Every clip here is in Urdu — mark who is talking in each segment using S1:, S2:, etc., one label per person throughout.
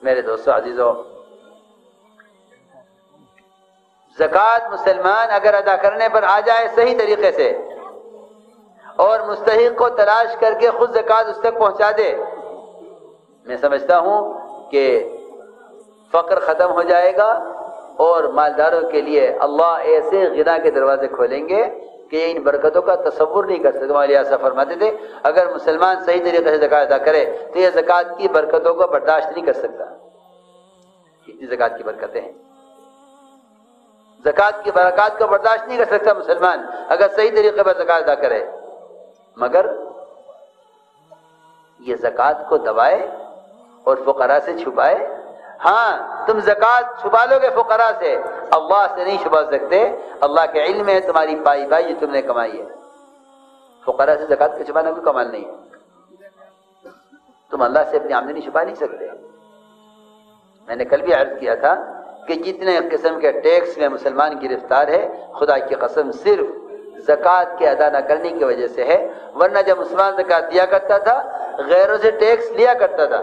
S1: میرے دوستو عزیزو، زکوٰۃ مسلمان اگر ادا کرنے پر آ جائے صحیح طریقے سے اور مستحق کو تلاش کر کے خود زکوٰۃ اس تک پہنچا دے، میں سمجھتا ہوں کہ فقر ختم ہو جائے گا اور مالداروں کے لیے اللہ ایسے غنا کے دروازے کھولیں گے کہ ان برکتوں کا تصور نہیں کر سکتے۔ مولانا صاحب فرماتے تھے اگر مسلمان صحیح طریقے سے زکوٰۃ ادا کرے تو یہ زکوٰۃ کی برکتوں کو برداشت نہیں کر سکتا۔ کتنی زکوٰۃ کی برکتیں ہیں، زکوٰۃ کی برکات کو برداشت نہیں کر سکتا مسلمان اگر صحیح طریقے پر زکوٰۃ ادا کرے، مگر یہ زکوٰۃ کو دبائے اور فقراء سے چھپائے۔ ہاں تم زکوٰۃ چھپا لو گے فقراء سے، اللہ سے نہیں چھپا سکتے۔ اللہ کے علم ہے تمہاری پائی بھائی جو تم نے کمائی ہے، فقراء سے زکوٰۃ کو چھپانا کوئی کمال نہیں ہے۔ تم اللہ سے اپنی آمدنی چھپا نہیں سکتے۔ میں نے کل بھی عرض کیا تھا کہ جتنے قسم کے ٹیکس میں مسلمان گرفتار ہے خدا کی قسم صرف زکوٰۃ کے ادا نہ کرنے کی وجہ سے ہے، ورنہ جب مسلمان زکوٰۃ دیا کرتا تھا غیروں سے ٹیکس لیا کرتا تھا۔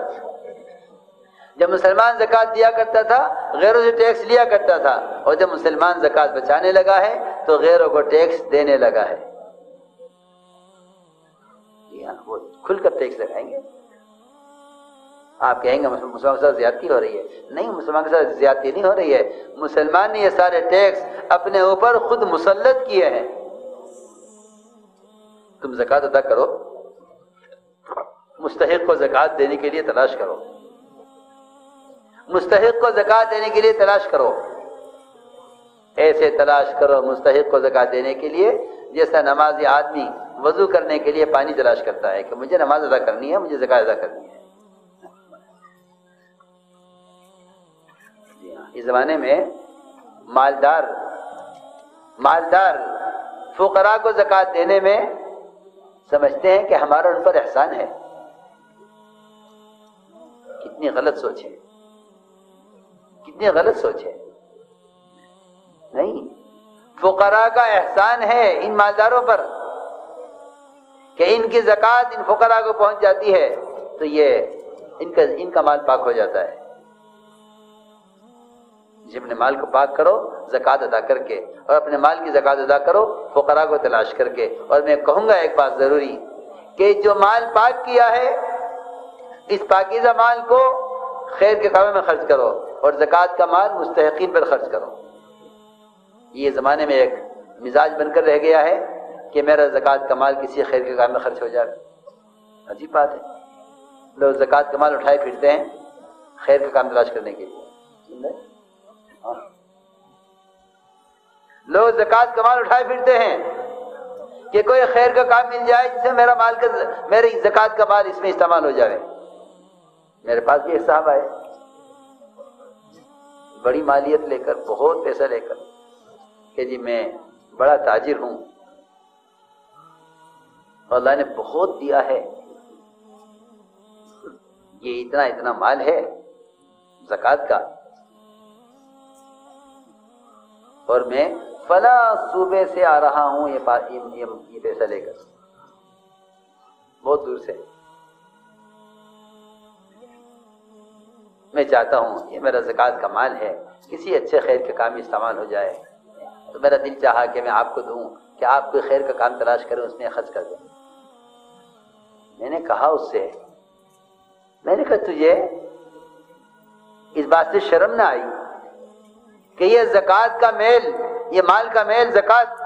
S1: جب مسلمان زکوٰۃ دیا کرتا تھا غیروں سے ٹیکس لیا کرتا تھا، اور جب مسلمان زکوٰۃ بچانے لگا ہے تو غیروں کو ٹیکس دینے لگا ہے۔ وہ کھل کر ٹیکس لگائیں گے۔ آپ کہیں گے مسلمان کے ساتھ زیادتی ہو رہی ہے، نہیں، مسلمان کے ساتھ زیادتی نہیں ہو رہی ہے، مسلمان نے یہ سارے ٹیکس اپنے اوپر خود مسلط کیے ہیں۔ تم زکوٰۃ ادا کرو، مستحق کو زکوٰۃ دینے کے لیے تلاش کرو، مستحق کو زکوٰۃ دینے کے لیے تلاش کرو، ایسے تلاش کرو مستحق کو زکوٰۃ دینے کے لیے جیسا نمازی آدمی وضو کرنے کے لیے پانی تلاش کرتا ہے کہ مجھے نماز ادا کرنی ہے، مجھے زکوٰۃ ادا کرنی ہے۔ اس زمانے میں مالدار فقراء کو زکوٰۃ دینے میں سمجھتے ہیں کہ ہمارا ان پر احسان ہے۔ کتنی غلط سوچ ہے، کتنی غلط سوچ ہے۔ نہیں، فقراء کا احسان ہے ان مالداروں پر کہ ان کی زکوٰۃ ان فقراء کو پہنچ جاتی ہے تو یہ ان کا مال پاک ہو جاتا ہے۔ جب اپنے مال کو پاک کرو زکوٰۃ ادا کر کے، اور اپنے مال کی زکوٰۃ ادا کرو فقراء کو تلاش کر کے۔ اور میں کہوں گا ایک بات ضروری کہ جو مال پاک کیا ہے اس پاکیزہ مال کو خیر کے کاموں میں خرچ کرو اور زکوٰۃ کا مال مستحقین پر خرچ کرو۔ یہ زمانے میں ایک مزاج بن کر رہ گیا ہے کہ میرا زکوٰۃ کا مال کسی خیر کے کام میں خرچ ہو جائے۔ عجیب بات ہے، لوگ زکوٰۃ کا مال اٹھائے پھرتے ہیں خیر کا کام تلاش کرنے کے لیے۔ لوگ زکوٰۃ کا مال اٹھائے پھرتے ہیں کہ کوئی خیر کا کام مل جائے جس سے میری زکوٰۃ کا مال اس میں استعمال ہو جائے۔ میرے پاس بھی ایک صاحب آئے بڑی مالیت لے کر، بہت پیسہ لے کر کہ جی میں بڑا تاجر ہوں اور اللہ نے بہت دیا ہے، یہ اتنا مال ہے زکوٰۃ کا، اور میں فلاں صوبے سے آ رہا ہوں یہ پیسہ لے کر، بہت دور سے، میں چاہتا ہوں یہ میرا زکوٰۃ کا مال ہے کسی اچھے خیر کے کام میں استعمال ہو جائے، تو میرا دل چاہا کہ میں آپ کو دوں کہ آپ کوئی خیر کا کام تلاش کریں اس میں خرچ کر دیں۔ میں نے کہا اس سے، میں نے کہا تجھے اس بات سے شرم نہ آئی کہ یہ زکوٰۃ کا میل، یہ مال کا میل زکوٰۃ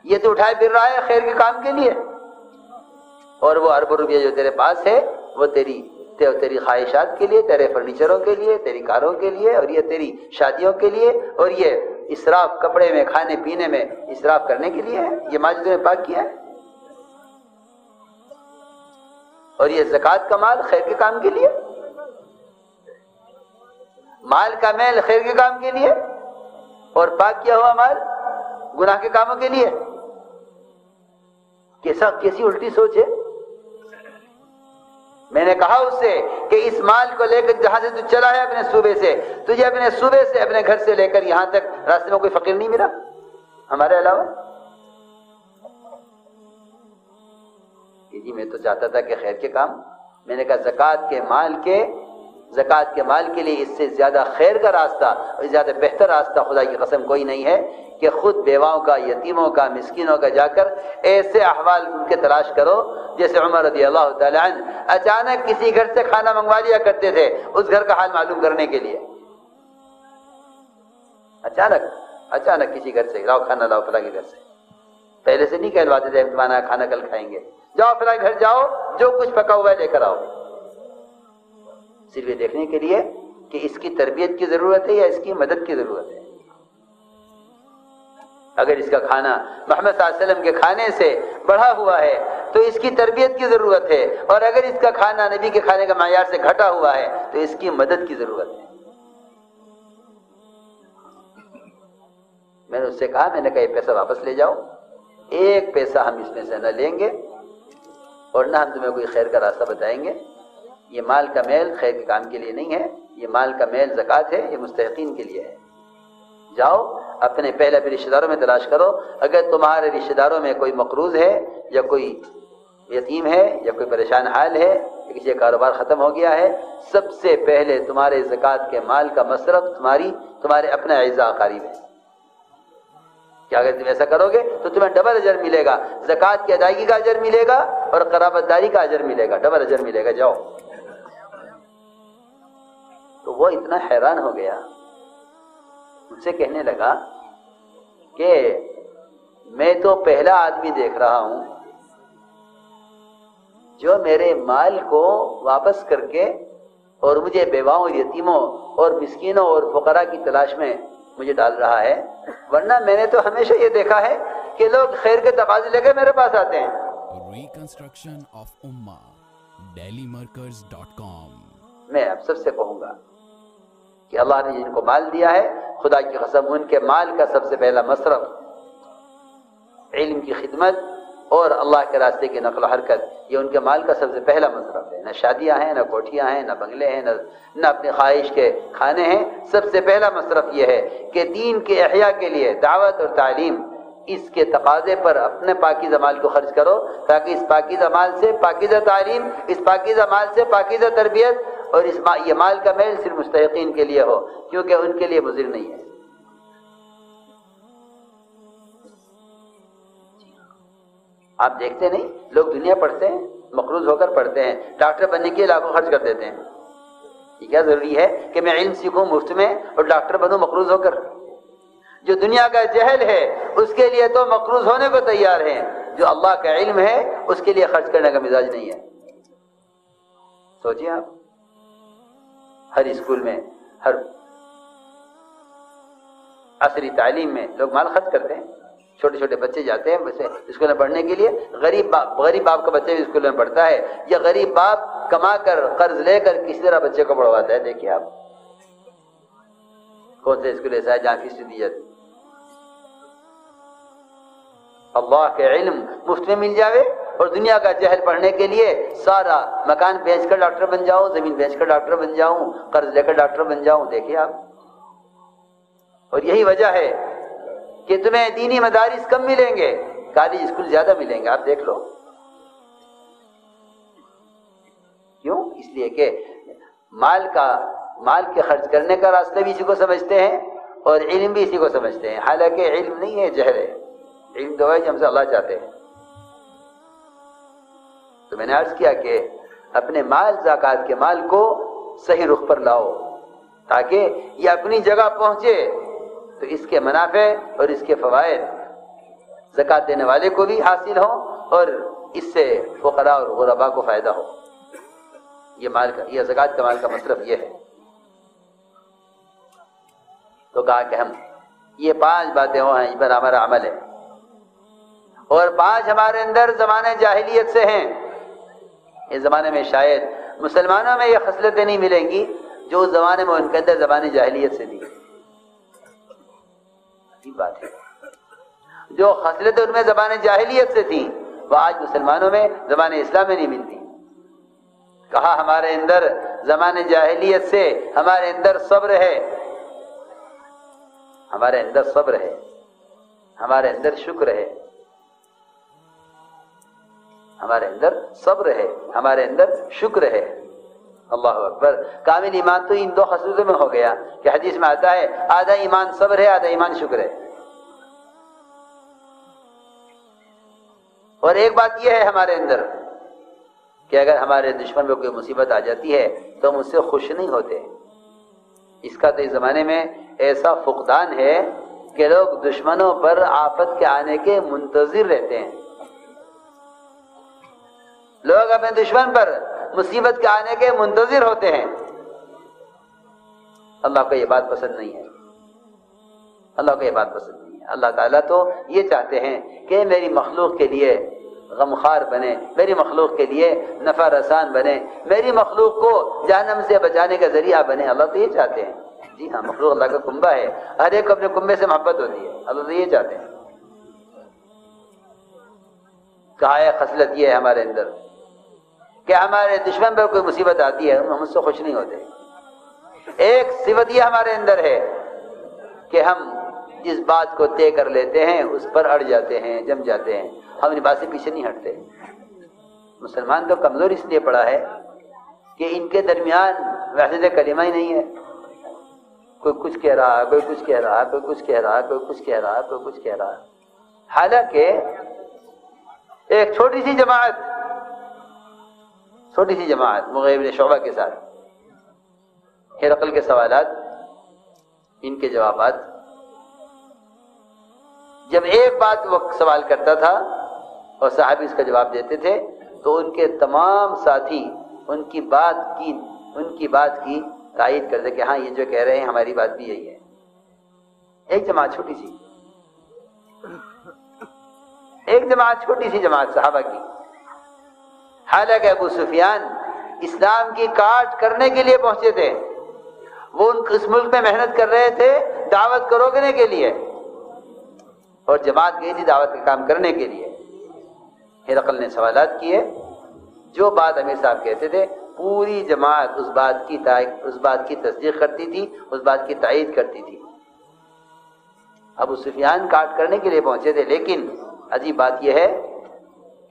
S1: یہ تو اٹھائے پھر رہا ہے خیر کے کام کے لیے، اور وہ ارب روپیہ جو تیرے پاس ہے وہ تیری خواہشات کے لیے، تیرے فرنیچروں کے لیے، تیری کاروں کے لیے، اور یہ تیری شادیوں کے لیے، اور یہ اسراف کپڑے میں کھانے پینے میں اسراف کرنے کے لیے ہے، یہ مال جو نے پاک کیا ہے، اور یہ زکوٰۃ کا مال خیر کے کام کے لیے، مال کا میل خیر کے کام کے لیے اور پاک کیا ہوا مال گناہ کے کاموں کے لیے۔ کیسی الٹی سوچ ہے۔ میں نے کہا اس سے کہ اس مال کو لے کر جہاں سے تو چلا ہے اپنے صوبے سے، تجھے اپنے صوبے سے اپنے گھر سے لے کر یہاں تک راستے میں کوئی فقیر نہیں ملا ہمارے علاوہ؟ کہ جی میں تو چاہتا تھا کہ خیر کے کام، میں نے کہا زکوٰۃ کے مال کے زکوٰۃ کے مال کے لیے اس سے زیادہ خیر کا راستہ اور زیادہ بہتر راستہ خدا کی قسم کوئی نہیں ہے کہ خود بیواؤں کا، یتیموں کا، مسکینوں کا جا کر ایسے احوال ان کے تلاش کرو جیسے عمر رضی اللہ تعالی عنہ اچانک کسی گھر سے کھانا منگوا لیا کرتے تھے اس گھر کا حال معلوم کرنے کے لیے. اچانک کسی گھر سے لاؤ کھانا، لاؤ فلاں کے گھر سے. پہلے سے نہیں کہلواتے تھے تمہارا کھانا کل کھائیں گے، جاؤ فلاں گھر جاؤ، جو کچھ پکا ہوا ہے لے کر آؤ. صرف یہ دیکھنے کے لیے کہ اس کی تربیت کی ضرورت ہے یا اس کی مدد کی ضرورت ہے. اگر اس کا کھانا محمد صلی اللہ علیہ وسلم کے کھانے سے بڑھا ہوا ہے تو اس کی تربیت کی ضرورت ہے، اور اگر اس کا کھانا نبی کے کھانے کا معیار سے گھٹا ہوا ہے تو اس کی مدد کی ضرورت ہے. میں نے اس سے کہا، میں نے کہا یہ پیسہ واپس لے جاؤ، ایک پیسہ ہم اس میں سے نہ لیں گے اور نہ ہم تمہیں کوئی خیر کا راستہ بتائیں گے. یہ مال کا میل خیر کے کام کے لیے نہیں ہے، یہ مال کا میل زکوٰۃ ہے، یہ مستحقین کے لیے ہے. جاؤ اپنے پہلے رشتہ داروں میں تلاش کرو، اگر تمہارے رشتہ داروں میں کوئی مقروض ہے یا کوئی یتیم ہے یا کوئی پریشان حال ہے یا کسی کا کاروبار ختم ہو گیا ہے، سب سے پہلے تمہارے زکوٰۃ کے مال کا مصرف تمہارے اپنے اعزاء اقارب ہے. کہ اگر تم ایسا کرو گے تو تمہیں ڈبل اجر ملے گا، زکوٰۃ کی ادائیگی کا اجر ملے گا اور قرابت داری کا اجر ملے گا، ڈبل اجر ملے گا. جاؤ. تو وہ اتنا حیران ہو گیا، مجھ سے کہنے لگا کہ میں تو پہلا آدمی دیکھ رہا ہوں جو میرے مال کو واپس کر کے اور مجھے بیواؤں اور یتیموں اور مسکینوں اور فقراء کی تلاش میں مجھے ڈال رہا ہے، ورنہ میں نے تو ہمیشہ یہ دیکھا ہے کہ لوگ خیر کے تقاضے لے کے میرے پاس آتے ہیں.
S2: ریکنسٹرکشن آف امہ dailymarkers.com.
S1: میں اب سب سے کہوں گا کہ اللہ نے جن کو مال دیا ہے، خدا کی قسم ان کے مال کا سب سے پہلا مصرف علم کی خدمت اور اللہ کے راستے کی نقل و حرکت، یہ ان کے مال کا سب سے پہلا مصرف ہے. نہ شادیاں ہیں، نہ کوٹھیاں ہیں، نہ بنگلے ہیں، نہ اپنی خواہش کے کھانے ہیں. سب سے پہلا مصرف یہ ہے کہ دین کے احیاء کے لیے دعوت اور تعلیم، اس کے تقاضے پر اپنے پاکیزہ مال کو خرچ کرو تاکہ اس پاکیزہ مال سے پاکیزہ تعلیم، اس پاکیزہ مال سے پاکیزہ تربیت اور یہ مال کا میل صرف مستحقین کے لیے ہو، کیونکہ ان کے لیے مضر نہیں ہے. آپ دیکھتے نہیں لوگ دنیا پڑھتے ہیں، مقروض ہو کر پڑھتے ہیں، ڈاکٹر بننے کے لیے لاکھوں خرچ کر دیتے ہیں. یہ کیا ضروری ہے کہ میں علم سیکھوں مفت میں اور ڈاکٹر بنوں مقروض ہو کر؟ جو دنیا کا جہل ہے اس کے لیے تو مقروض ہونے کو تیار ہیں، جو اللہ کا علم ہے اس کے لیے خرچ کرنے کا مزاج نہیں ہے. سوچیے آپ، ہر اسکول میں، ہر عصری تعلیم میں لوگ مال خرچ کرتے ہیں. چھوٹے چھوٹے بچے جاتے ہیں ویسے اسکول میں پڑھنے کے لیے، غریب باپ کا بچہ بھی اسکول میں پڑھتا ہے، یا غریب باپ کما کر قرض لے کر کسی طرح بچے کو پڑھواتا ہے. دیکھیے آپ کون سے اسکول ایسا ہے جہاں فیس دی جاتی. اللہ کے علم مفت میں مل جاوے اور دنیا کا جہل پڑھنے کے لیے سارا مکان بیچ کر ڈاکٹر بن جاؤں، زمین بیچ کر ڈاکٹر بن جاؤں، قرض لے کر ڈاکٹر بن جاؤں. دیکھیے آپ، اور یہی وجہ ہے کہ تمہیں دینی مدارس کم ملیں گے، کالج اسکول زیادہ ملیں گے. آپ دیکھ لو کیوں؟ اس لیے کہ مال کے خرچ کرنے کا راستہ بھی اسی کو سمجھتے ہیں اور علم بھی اسی کو سمجھتے ہیں، حالانکہ علم نہیں ہے، جہل ہے. علم تو ہے جو ہم سے اللہ چاہتے ہیں. تو میں نے عرض کیا کہ اپنے مال، زکوٰۃ کے مال کو صحیح رخ پر لاؤ تاکہ یہ اپنی جگہ پہنچے تو اس کے منافع اور اس کے فوائد زکوٰۃ دینے والے کو بھی حاصل ہوں اور اس سے فقراء اور غرباء کو فائدہ ہو. یہ زکوٰۃ کا مال کا مصرف یہ ہے. تو کہا کہ ہم یہ 5 باتیں ہیں، اس پر ہمارا عمل ہے، اور 5 ہمارے اندر زمانے جاہلیت سے ہیں. اس زمانے میں شاید مسلمانوں میں یہ خصلتیں نہیں ملیں گی جو اس زمانے میں ان کے اندر زمانے جاہلیت سے تھی. عجیب بات ہے، جو خصلتیں ان میں زمانے جاہلیت سے تھیں وہ آج مسلمانوں میں زمانے اسلام میں نہیں ملتی. کہا ہمارے اندر زمانے جاہلیت سے ہمارے اندر صبر ہے، ہمارے اندر صبر ہے، ہمارے اندر شکر ہے، ہمارے اندر صبر ہے، ہمارے اندر شکر ہے. اللہ اکبر. کامل ایمان تو ان دو خصلتوں میں ہو گیا کہ حدیث میں آتا ہے آدھا ایمان صبر ہے آدھا ایمان شکر ہے. اور ایک بات یہ ہے ہمارے اندر کہ اگر ہمارے دشمن پہ کوئی مصیبت آ جاتی ہے تو ہم اس سے خوش نہیں ہوتے. اس کا تو اس زمانے میں ایسا فقدان ہے کہ لوگ دشمنوں پر آفت کے آنے کے منتظر رہتے ہیں. لوگ اپنے دشمن پر مصیبت کے آنے کے منتظر ہوتے ہیں. اللہ کو یہ بات پسند نہیں ہے. اللہ کو یہ بات پسند نہیں ہے. اللہ تعالیٰ تو یہ چاہتے ہیں کہ میری مخلوق کے لیے غمخوار بنے, میری مخلوق کے لیے نفع رسان بنے, میری مخلوق کو جہنم سے بچانے کا ذریعہ بنے. اللہ تو یہ چاہتے ہیں. جی ہاں, مخلوق اللہ کا کنبہ ہے, ہر ایک کو اپنے کنبے سے محبت ہوتی ہے. اللہ تو یہ چاہتے ہیں. کہا ہے خصلت یہ ہے ہمارے اندر کہ ہمارے دشمن پر کوئی مصیبت آتی ہے ہم اس سے خوش نہیں ہوتے. ایک صفت یہ ہمارے اندر ہے کہ ہم جس بات کو طے کر لیتے ہیں اس پر اڑ جاتے ہیں, جم جاتے ہیں, ہم ان بات سے پیچھے نہیں ہٹتے. مسلمان تو کمزور اس لیے پڑا ہے کہ ان کے درمیان وحدت کلمہ ہی نہیں ہے. کوئی کچھ کہہ رہا ہے, کوئی کچھ کہہ رہا ہے, کوئی کچھ کہہ رہا ہے, کوئی کچھ کہہ رہا ہے, کوئی کچھ کہہ رہا ہے. حالانکہ ایک چھوٹی سی جماعت مغیرہ بن شعبہ کے ساتھ ہرقل کے سوالات, ان کے جوابات, جب ایک بات وہ سوال کرتا تھا اور صحابی اس کا جواب دیتے تھے تو ان کے تمام ساتھی ان کی بات کی تائید کرتے کہ ہاں یہ جو کہہ رہے ہیں ہماری بات بھی یہی ہے. ایک جماعت چھوٹی سی جماعت صحابہ کی. حالانکہ ابو سفیان اسلام کی کاٹ کرنے کے لیے پہنچے تھے. وہ اس ملک میں محنت کر رہے تھے دعوت کو روکنے کے لیے, اور جماعت گئی تھی دعوت کا کام کرنے کے لیے. ہرقل نے سوالات کیے, جو بات امیر صاحب کہتے تھے پوری جماعت اس بات کی تصدیق کرتی تھی, اس بات کی تائید کرتی تھی. ابو سفیان کاٹ کرنے کے لیے پہنچے تھے, لیکن عجیب بات یہ ہے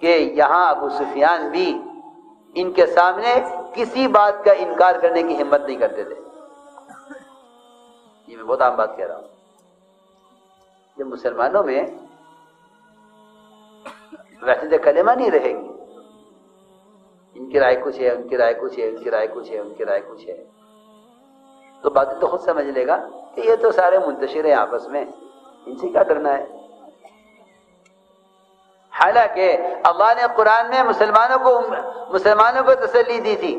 S1: کہ یہاں ابو سفیان بھی ان کے سامنے کسی بات کا انکار کرنے کی ہمت نہیں کرتے تھے. یہ میں بہت عام بات کہہ رہا ہوں. جب مسلمانوں میں وحدت کلمہ نہیں رہے گی, ان کی رائے کچھ ہے, ان کی رائے کچھ ہے, ان کی رائے کچھ ہے, ان کی رائے کچھ ہے, تو باتیں تو خود سمجھ لے گا کہ یہ تو سارے منتشر ہیں آپس میں, ان سے کیا ڈرنا ہے. حالانکہ اللہ نے قرآن میں مسلمانوں کو تسلی دی تھی.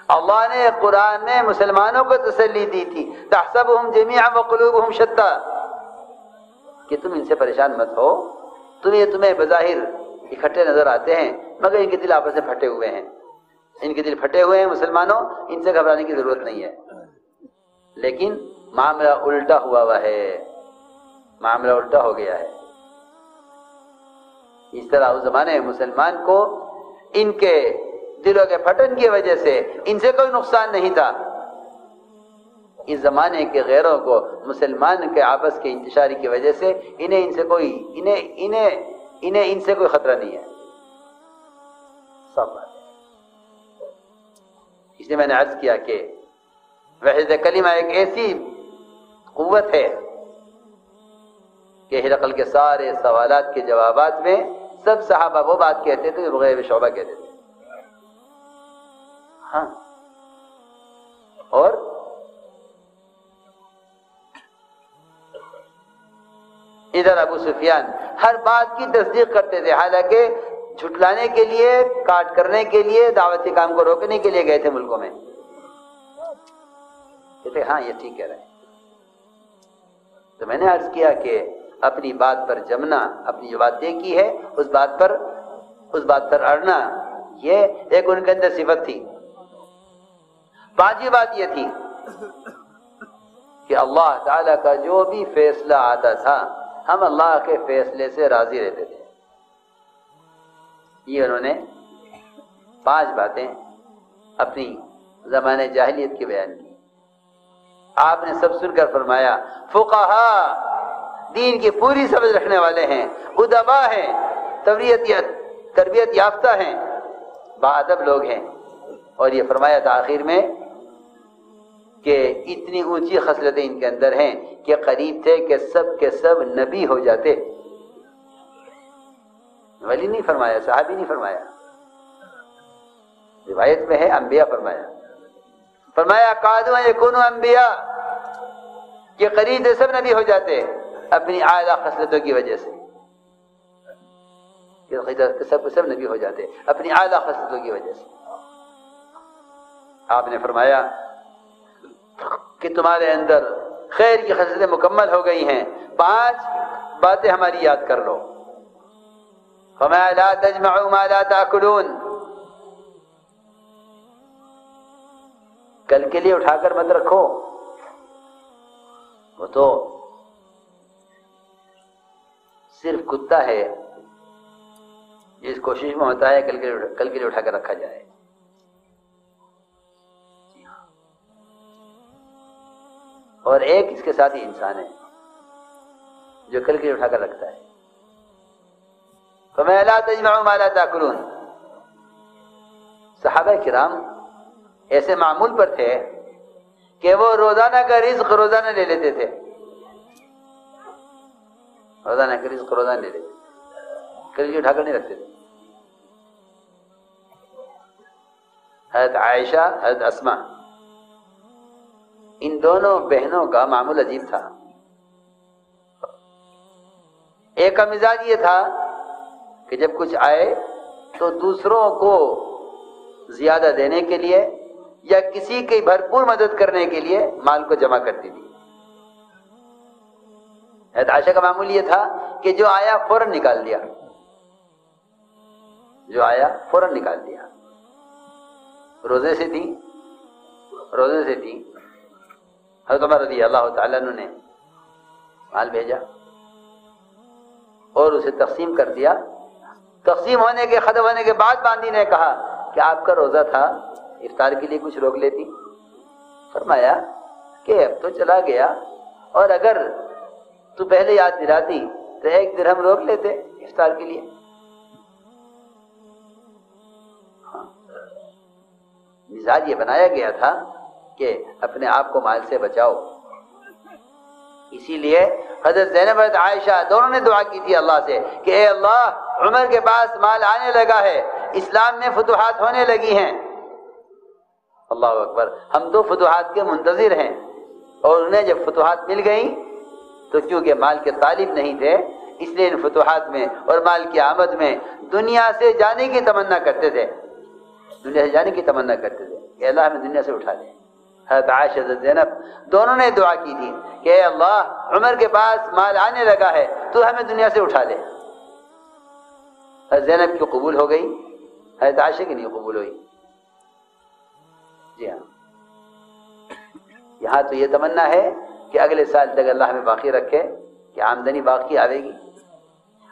S1: اللہ نے قرآن میں مسلمانوں کو تسلی دی تھی, تحسبهم جميعا وقلوبهم شتى, کہ تم ان سے پریشان مت ہو, تمہیں بظاہر اکٹھے نظر آتے ہیں مگر ان کے دل آپس میں پھٹے ہوئے ہیں. ان کے دل پھٹے ہوئے ہیں مسلمانوں, ان سے گھبرانے کی ضرورت نہیں ہے. لیکن معاملہ الٹا ہوا ہے, معاملہ الٹا ہو گیا ہے. اس طرح اس زمانے میں مسلمان کو ان کے دلوں کے پھٹن کی وجہ سے ان سے کوئی نقصان نہیں تھا. اس زمانے کے غیروں کو مسلمان کے آپس کے انتشاری کی وجہ سے انہیں ان سے کوئی خطرہ نہیں ہے. سب بات ہے. اس لیے میں نے عرض کیا کہ وحدت کلمہ ایک ایسی قوت ہے کہ ہرقل کے سارے سوالات کے جوابات میں سب صحابہ وہ بات کہتے تھے جو مغیرہ بن شعبہ کہتے تھے. ہاں, اور ادھر ابو سفیان ہر بات کی تصدیق کرتے تھے, حالانکہ جھٹلانے کے لیے, کاٹ کرنے کے لیے, دعوتی کام کو روکنے کے لیے گئے تھے ملکوں میں. کہتے ہاں یہ ٹھیک کہہ رہے ہیں. تو میں نے عرض کیا کہ اپنی بات پر جمنا, اپنی جو بات طے کی ہے اس بات پر اڑنا, یہ ایک ان کے اندر صفت تھی. پانچویں بات یہ تھی کہ اللہ تعالیٰ کا جو بھی فیصلہ آتا تھا ہم اللہ کے فیصلے سے راضی رہتے تھے. یہ انہوں نے 5 باتیں اپنی زمانے جاہلیت کی بیان کی. آپ نے سب سن کر فرمایا فقہا دین کی پوری سمجھ رکھنے والے ہیں, ادبا ہیں, تربیت یافتہ ہیں, باادب لوگ ہیں. اور یہ فرمایا تھا آخر میں کہ اتنی اونچی خصلتیں ان کے اندر ہیں کہ قریب تھے کہ سب نبی ہو جاتے. ولی نہیں فرمایا، صحابی نہیں فرمایا، روایت میں ہے انبیاء فرمایا قادوا یکونوا انبیاء، کہ قریب تھے سب نبی ہو جاتے اپنی اعلیٰ خصلتوں کی وجہ سے. کہ سب نبی ہو جاتے اپنی اعلیٰ خصلتوں کی وجہ سے. آپ نے فرمایا کہ تمہارے اندر خیر کی خصلتیں مکمل ہو گئی ہیں، 5 باتیں ہماری یاد کر لو. فَمَا لَا تَجْمَعُوا مَا لَا تَأْكُلُونَ، کل کے لیے اٹھا کر مت رکھو، وہ تو صرف کتا ہے اس کوشش میں ہوتا ہے کل کے لیے اٹھا کر رکھا جائے. اور ایک اس کے ساتھ ہی انسان ہے جو کل کے لیے اٹھا کر رکھتا ہے. فَمَا لَا تَجْمَعُوا مَا لَا تَأْكُلُونَ. صحابہ کرام ایسے معمول پر تھے کہ وہ روزانہ کا رزق روزانہ لے لیتے تھے، روزانہ کا رزق روزانہ لے لیتے، کل کے اٹھا کر نہیں رکھتے تھے. حضرت عائشہ، حضرت اسماء، ان دونوں بہنوں کا معمول عجیب تھا. ایک کا مزاج یہ تھا کہ جب کچھ آئے تو دوسروں کو زیادہ دینے کے لیے یا کسی کی بھرپور مدد کرنے کے لیے مال کو جمع کرتی تھی. حضرت عائشہ کا معمول یہ تھا کہ جو آیا فوراً نکال دیا، جو آیا فوراً نکال دیا. روزے سے تھی حضرت عمر رضی اللہ تعالیٰ عنہ نے مال بھیجا اور اسے تقسیم کر دیا. تقسیم ہونے کے ختم ہونے کے بعد باندی نے کہا کہ آپ کا روزہ تھا، افطار کے لیے کچھ روک لیتی. فرمایا کہ اب تو چلا گیا، اور اگر تو پہلے یاد دلاتی تو 1 درہم روک لیتے افطار کے لیے. مزاج یہ بنایا گیا تھا کہ اپنے آپ کو مال سے بچاؤ. اسی لیے حضرت زینب، حضرت عائشہ دونوں نے دعا کی تھی اللہ سے کہ اے اللہ، عمر کے پاس مال آنے لگا ہے، اسلام میں فتوحات ہونے لگی ہیں. اللہ اکبر. ہم تو فتوحات کے منتظر ہیں، اور انہیں جب فتوحات مل گئیں تو کیونکہ مال کے طالب نہیں تھے اس لیے ان فتوحات میں اور مال کی آمد میں دنیا سے جانے کی تمنا کرتے تھے، کہ اللہ ہمیں دنیا سے اٹھا دے. حضرت عائشہ، حضرت زینب دونوں نے دعا کی تھی کہ اے اللہ، عمر کے پاس مال آنے لگا ہے، تو ہمیں دنیا سے اٹھا دے. حضرت زینب کی قبول ہو گئی، حضرت عائشہ کی نہیں قبول ہوئی. جی ہاں، یہاں تو یہ تمنا ہے کہ اگلے سال تک اللہ ہمیں باقی رکھے، کہ آمدنی باقی آئے گی.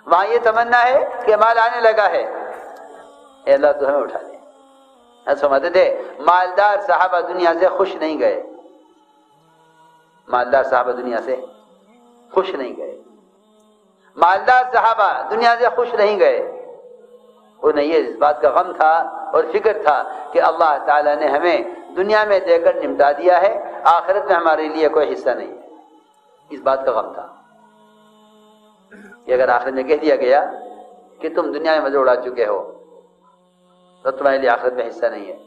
S1: وہاں یہ تمنا ہے کہ مال آنے لگا ہے، اے اللہ تو ہمیں اٹھا دے. سمجھتے تھے مالدار صحابہ دنیا سے خوش نہیں گئے، مالدار صحابہ دنیا سے خوش نہیں گئے، مالدار صحابہ دنیا سے خوش نہیں گئے. انہیں یہ اس بات کا غم تھا اور فکر تھا کہ اللہ تعالیٰ نے ہمیں دنیا میں دے کر نمٹا دیا ہے، آخرت میں ہمارے لیے کوئی حصہ نہیں ہے. اس بات کا غم تھا کہ اگر آخرت میں کہہ دیا گیا کہ تم دنیا میں مزے اڑا چکے ہو تو تمہارے لیے آخرت میں حصہ نہیں ہے.